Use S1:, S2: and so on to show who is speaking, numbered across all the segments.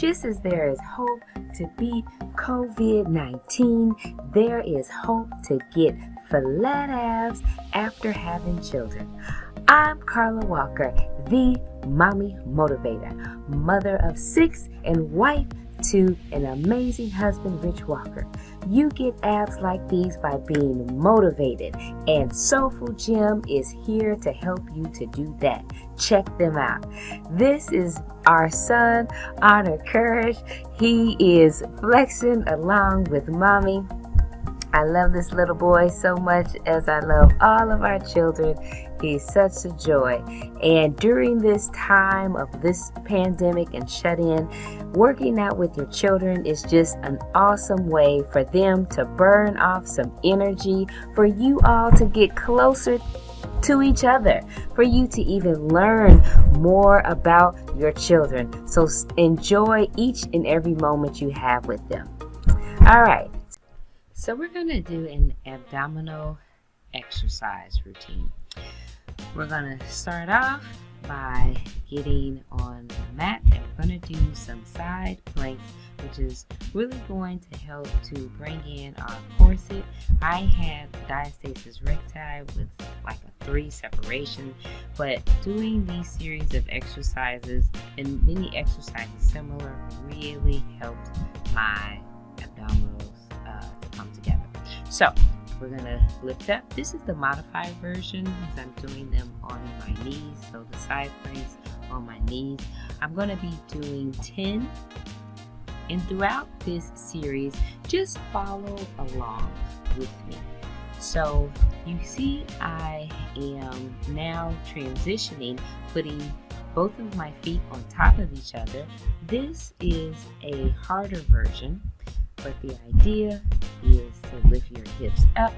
S1: Just as there is hope to beat COVID-19, there is hope to get flat abs after having children. I'm Carla Walker, the Mommy Motivator, mother of 6 and wife to an amazing husband, Rich Walker. You get abs like these by being motivated, and Soulful Gym is here to help you to do that. Check them out. This is our son, Honor Courage. He is flexing along with Mommy. I love this little boy so much, as I love all of our children. He's such a joy. And during this time of this pandemic and shut-in, working out with your children is just an awesome way for them to burn off some energy, for you all to get closer to each other, for you to even learn more about your children. So enjoy each and every moment you have with them. All right. So we're going to do an abdominal exercise routine. We're going to start off by getting on the mat, and we're going to do some side planks, which is really going to help to bring in our corset. I have diastasis recti with like a 3 separation, but doing these series of exercises and many exercises similar really helped my abdominals to come together. So we're going to lift up. This is the modified version, as I'm doing them on my knees, so the side planks on my knees. I'm going to be doing 10, and throughout this series, just follow along with me. So you see I am now transitioning, putting both of my feet on top of each other. This is a harder version, but the idea is to lift your hips up,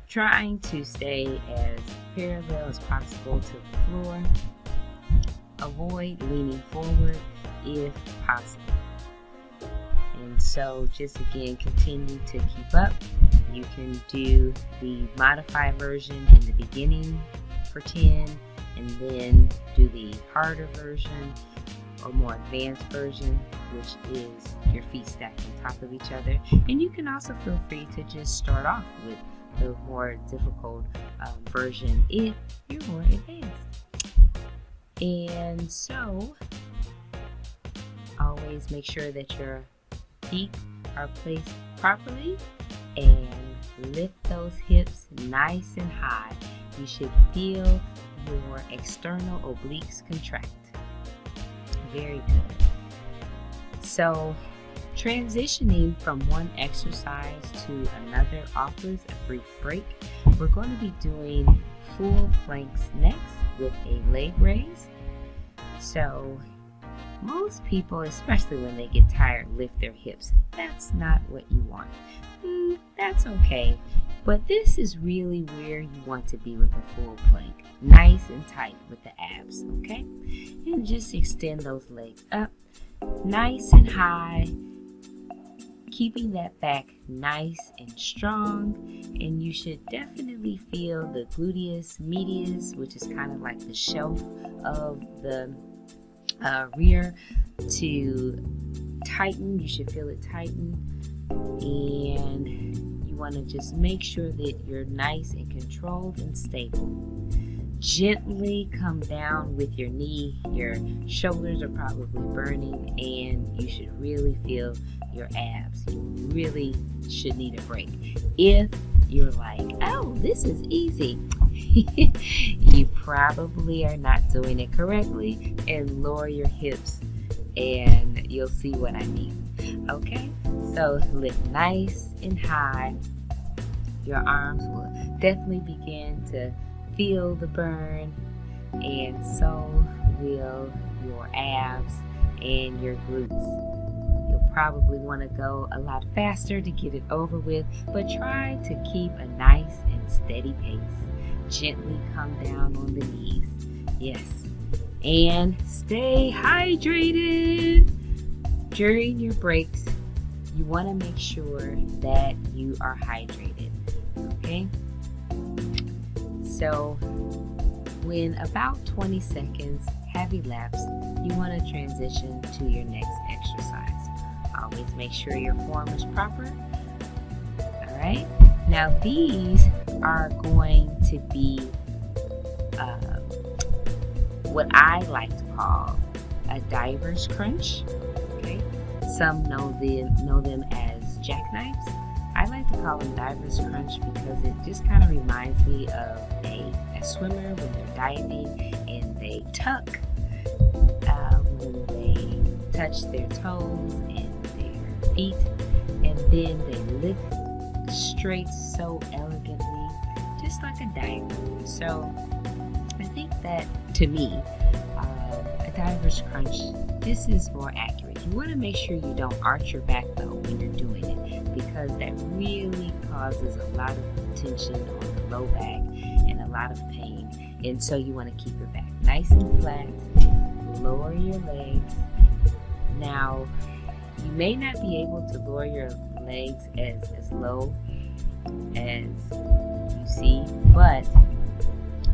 S1: trying to stay as parallel as possible to the floor. Avoid leaning forward if possible. And so just again, continue to keep up. You can do the modified version in the beginning for 10, and then do the harder version or more advanced version, which is your feet stacked on top of each other. And you can also feel free to just start off with the more difficult version if you're more advanced. And so always make sure that your feet are placed properly and lift those hips nice and high. You should feel your external obliques contract. Very good. So transitioning from one exercise to another offers a brief break. We're going to be doing full planks next with a leg raise. So most people, especially when they get tired, lift their hips. That's not what you want. That's okay. But this is really where you want to be with a full plank. Nice and tight with the abs, okay? And just extend those legs up, nice and high, keeping that back nice and strong. And you should definitely feel the gluteus medius, which is kind of like the shelf of the rear, to tighten. You should feel it tighten. And you want to just make sure that you're nice and controlled and stable. Gently come down with your knee. Your shoulders are probably burning, and you should really feel your abs. You really should need a break. If you're like, oh, this is easy, you probably are not doing it correctly, and lower your hips and you'll see what I mean. Okay, so lift nice and high. Your arms will definitely begin to feel the burn, and so will your abs and your glutes. You'll probably want to go a lot faster to get it over with, but try to keep a nice and steady pace. Gently come down on the knees. Yes. And stay hydrated. During your breaks, you want to make sure that you are hydrated. Okay? So when about 20 seconds have elapsed, you want to transition to your next exercise. Always make sure your form is proper. All right. Now these are going to be what I like to call a diver's crunch. Okay. Some know them as jackknives. I like to call them diver's crunch because it just kind of reminds me of a swimmer when they're diving and they tuck when they touch their toes and their feet, and then they lift straight so elegantly, just like a diver. So I think that, to me, a diver's crunch, this is more accurate. You want to make sure you don't arch your back though when you're doing it, because that really causes a lot of tension on the low back and a lot of pain. And so you want to keep your back nice and flat, lower your legs. Now, you may not be able to lower your legs as low as you see, but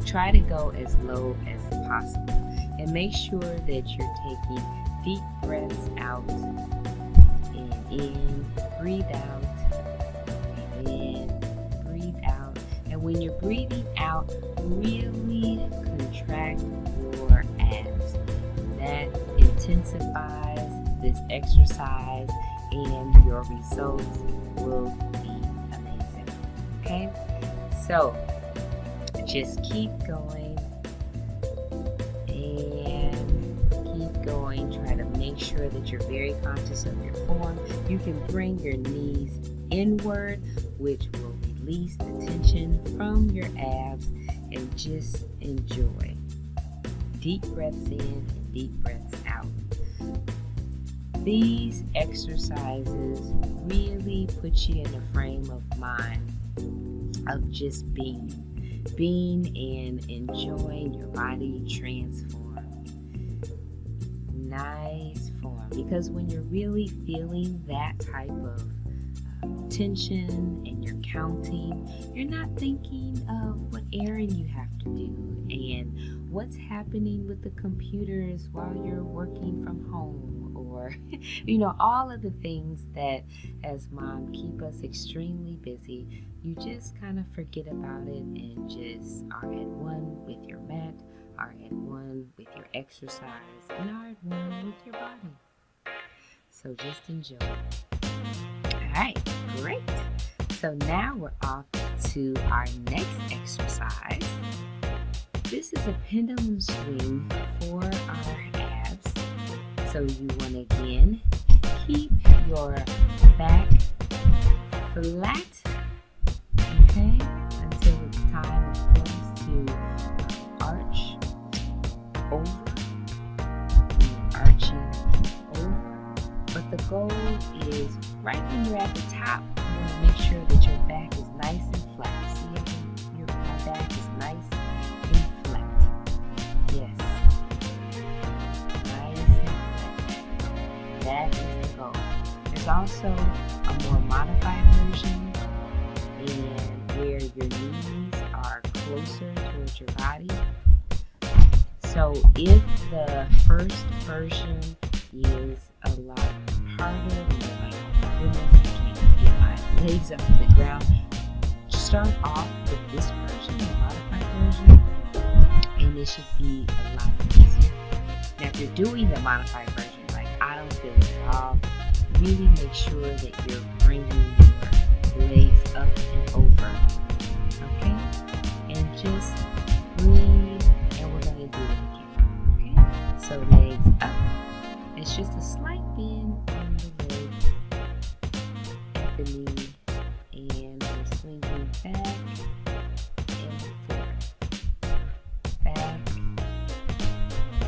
S1: try to go as low as possible. And make sure that you're taking deep breaths out and in, breathe out, and in, breathe out. And when you're breathing out, really contract your abs. That intensifies this exercise and your results will be amazing. Okay? So, just keep going and keep going. Try to make sure that you're very conscious of your form. You can bring your knees inward, which will release the tension from your abs, and just enjoy. Deep breaths in and deep breaths out. These exercises really put you in a frame of mind of just being and enjoying your body transform. Nice form, because when you're really feeling that type of tension and you're counting, you're not thinking of what errand you have to do and what's happening with the computers while you're working from home, or all of the things that as mom keep us extremely busy. You just kind of forget about it and just are at one with your mat, are at one with your exercise, and are at one with your body. So just enjoy. Alright, great. So now we're off to our next exercise. This is a pendulum swing for our abs. So you want to again keep your back flat, okay, until it's time, of course, to arch over. You're arching over, but the goal is right when you're at the top, you want to make sure that your back is nice and flat. See, my back is nice and flat. Yes. Nice and flat. That is the goal. There's also a more modified version, and where your knees are closer towards your body. So if the first version is a lot harder, and you're like, oh my goodness, I can't get my legs up to the ground, start off with this version, the modified version, and it should be a lot easier. Now if you're doing the modified version, like I don't feel it at all, really make sure that you're bringing your legs up and over, okay? And just breathe, and we're going to do it again, okay? So legs up. It's just a slight bend in the legs at the knee, and we're swinging back and forth, back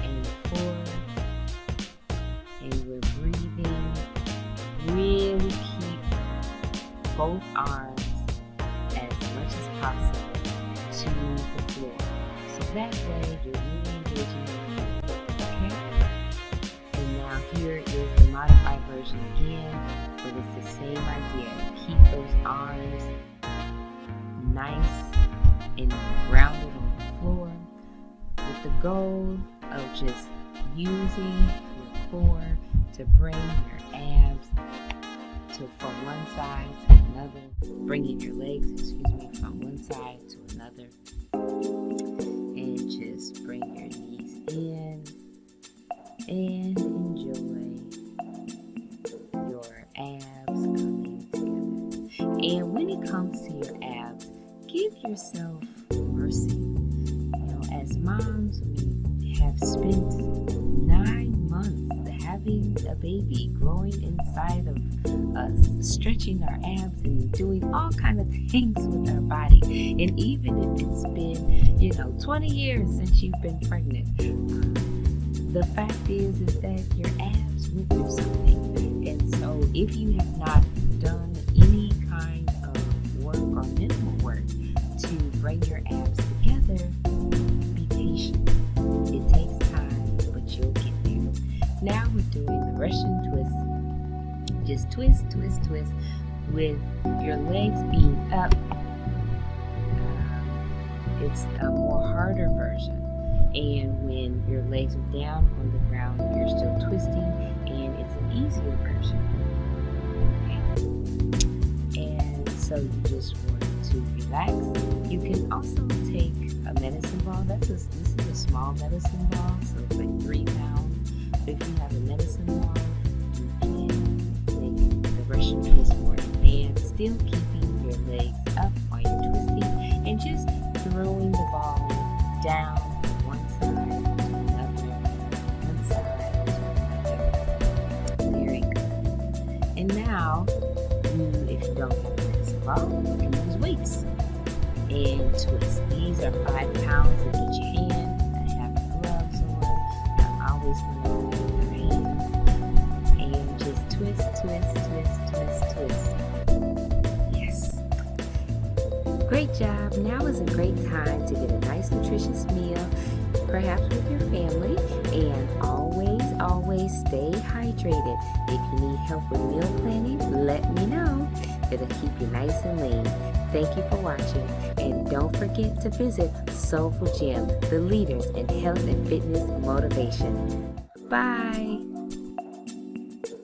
S1: and forth, and we're breathing. Really keep both arms as much as possible to the floor. So that way you're really engaging your movement, okay? And now here is the modified version again, but it's the same idea. Keep those arms nice and grounded on the floor, with the goal of just using your core to bring your abs from one side to another, bringing your legs, from one side to another, and just bring your knees in and enjoy your abs coming together. And when it comes to your abs, give yourself mercy. As moms, we have spent 9 months having a baby, growing inside of us, stretching our abs and doing all kinds of things with our body. And even if it's been, 20 years since you've been pregnant, the fact is that your abs went through something. And so if you have not done any kind of work or minimal work to bring your abs together, be patient. It takes time, but you'll get there. Now we're doing the Russian twist. Just twist, twist, twist with your legs being up. It's a more harder version. And when your legs are down on the ground, you're still twisting, and it's an easier version. Okay? And so you just want to relax. You can also take a medicine ball. This is a small medicine ball, so it's like 3 pounds. But if you have a medicine ball, you can make the Russian twist more advanced, still keeping your legs up while you're twisting, and just throwing the ball down from one side to another, one side to another. Very good. And now, if you don't have a medicine ball, you can use weights and twist. These are 5 pounds in each hand. I have gloves on. I'm always wearing my hands. And just twist, twist, twist, twist, twist. Yes. Great job. Now is a great time to get a nice nutritious meal, perhaps with your family, and always stay hydrated. If you need help with meal planning, let me know. It'll keep you nice and lean. Thank you for watching, and don't forget to visit Soulful Gym, the leaders in health and fitness motivation. Bye.